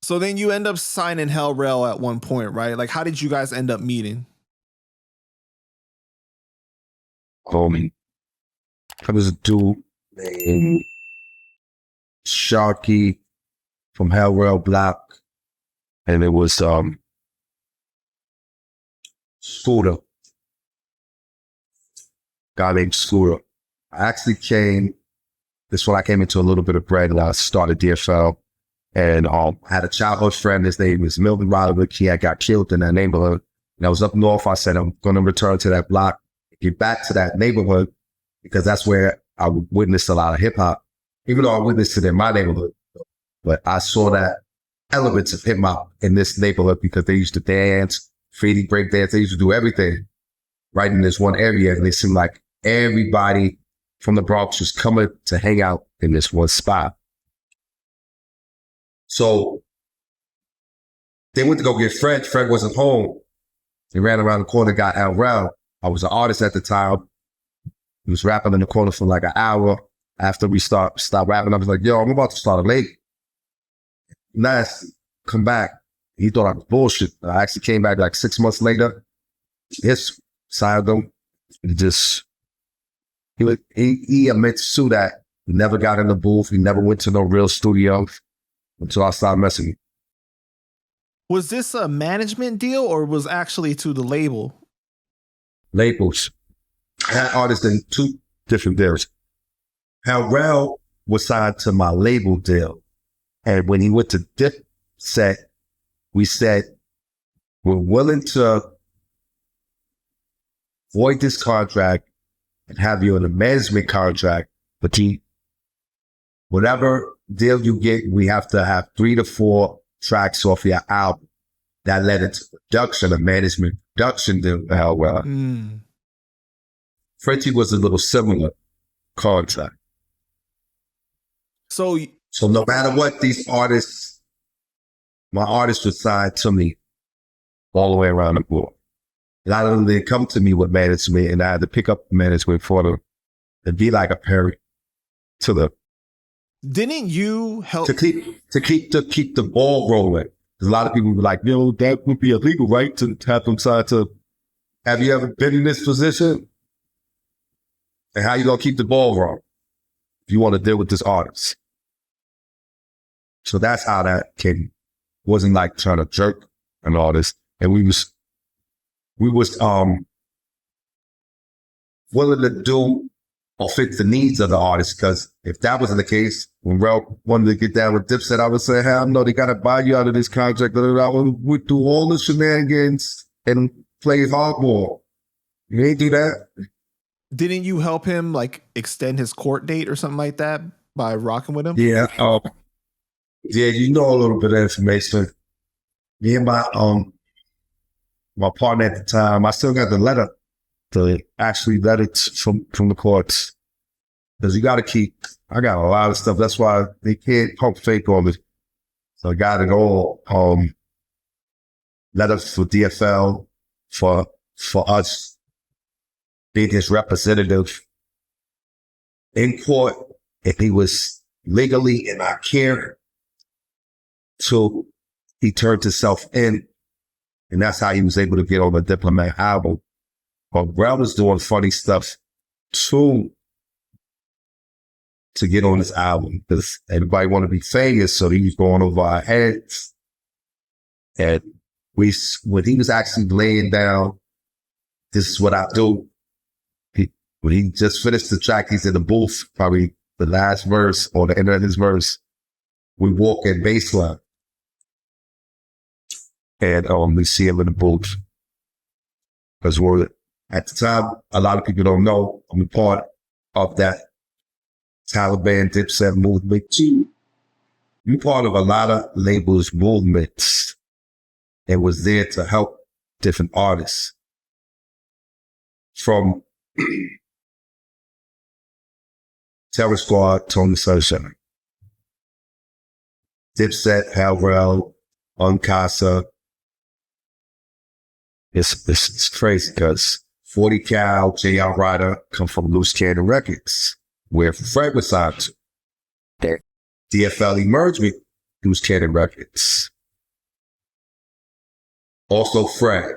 So then you end up signing Hell Rell at one point, right? Like, how did you guys end up meeting? I was a dude named Sharky from Hell Rell Block, and it was Scooter, guy named Scooter. I actually this when I came into a little bit of bread and I started DFL, and I had a childhood friend. His name was Milton Roderick. He had got killed in that neighborhood. And I was up north. I said, I'm going to return to that block, get back to that neighborhood, because that's where I would witness a lot of hip hop, even though I witnessed it in my neighborhood. But I saw that elements of hip hop in this neighborhood because they used to dance, freely break dance. They used to do everything right in this one area. And it seemed like everybody from the Bronx was coming to hang out in this one spot. So they went to go get Fred. Fred wasn't home. They ran around the corner, got Hell Rell. I was an artist at the time. He was rapping in the corner for like an hour. After we stopped rapping, I was like, yo, I'm about to start a late. Nice, come back. He thought I was bullshit. I actually came back like 6 months later. Yes, signed him. He admits to that. He never got in the booth. He never went to no real studio until I started messing with him. Was this a management deal or was actually to the label? Labels. I had artists in 2 different deals. Hell Rell was signed to my label deal. And when he went to Dipset, we said, we're willing to void this contract and have you in a management contract, but whatever deal you get, we have to have 3 to 4 tracks off your album. That led into production, a management production deal. Hell Rell. Frenchie was a little similar contract. So no matter what, these artists, my artists were signed to me all the way around the board. And I don't they come to me with management, and I had to pick up management for them and be like a parent to them. Didn't you help to keep the ball rolling? Because a lot of people were like, yo, that would be illegal, right? To have them signed to. Have you ever been in this position? And how you gonna keep the ball rolling if you want to deal with this artist? So that's how that came. Wasn't like trying to jerk an artist, and we was willing to do or fit the needs of the artist. Because if that wasn't the case, when Rell wanted to get down with Dipset, I would say, hell no, they gotta buy you out of this contract. I would do all the shenanigans and play hardball. You ain't do that. Didn't you help him like extend his court date or something like that by rocking with him? Yeah. Yeah, you know a little bit of information. Me and my partner at the time, I still got the letter, to actually let it from the courts. Because you got to I got a lot of stuff. That's why they can't pump fake on it. So I got it all. Letters for DFL, for us being his representative in court, if he was legally in our care. So he turned himself in, and that's how he was able to get on the Diplomat album. But Rell was doing funny stuff too to get on this album because everybody wanted to be famous, so he was going over our heads. And when he was actually laying down, this is what I do. When he just finished the track, he's in the booth, probably the last verse or the end of his verse. We walk in baseline. And we see him in the booth. Because at the time, a lot of people don't know, I'm a part of that Taliban Dipset movement too. I'm part of a lot of labels' movements and was there to help different artists. From Terror Squad, Tony Sunshine, Dipset, Hell Rell, Uncasa. It's crazy because 40 Cal, J.R. Ryder come from Loose Cannon Records, where Fred was signed to. DFL emerged with Loose Cannon Records. Also Fred.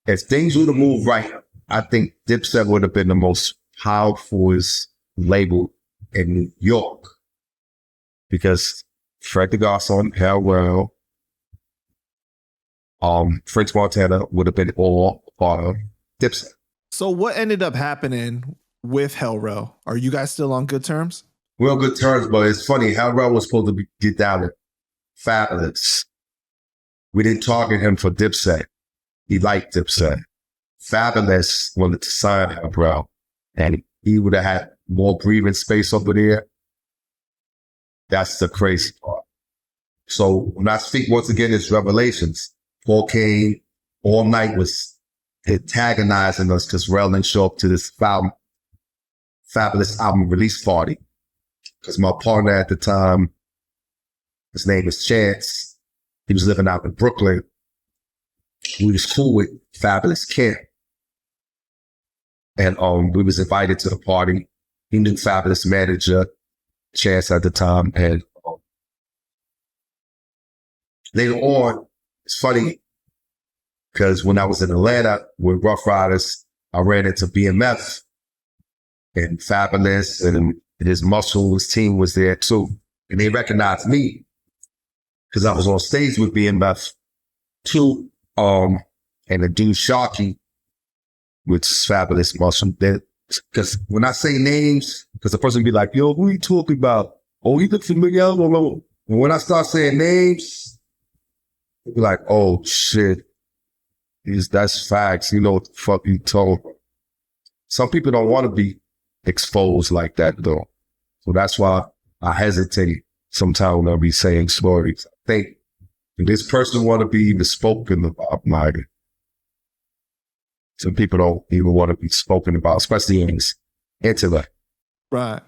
If things would have moved right, I think Dipset would have been the most powerful label in New York. Because Fred The Godson, Hell Rell, French Montana would have been all part of Dipset. So what ended up happening with Hell Rell? Are you guys still on good terms? We're on good terms, but it's funny. Hell Rell was supposed to get down with Fabulous. We didn't target him for Dipset. He liked Dipset. Fabulous wanted to sign Hell Rell, and he would have had more breathing space over there. That's the crazy part. So when I speak once again, it's revelations. Paul came all night was antagonizing us because Rell didn't show up to this Fabulous album release party. Because my partner at the time, his name is Chance. He was living out in Brooklyn. We was cool with Fabulous Kid. And we was invited to the party. He knew Fabulous manager, Chance at the time. And later on, it's funny because when I was in Atlanta with Rough Riders, I ran into BMF and Fabulous and his Muscles team was there too. And they recognized me because I was on stage with BMF too. And the dude Sharky, which is Fabulous Muscle. Because when I say names, because the person be like, yo, who are you talking about? Oh, you look familiar? And when I start saying names, they be like, oh shit. That's facts. You know what the fuck you told. Some people don't want to be exposed like that though. So that's why I hesitate sometimes when I be saying stories. I think if this person want to be even spoken about, like, some people don't even want to be spoken about, especially in his intellect. Right.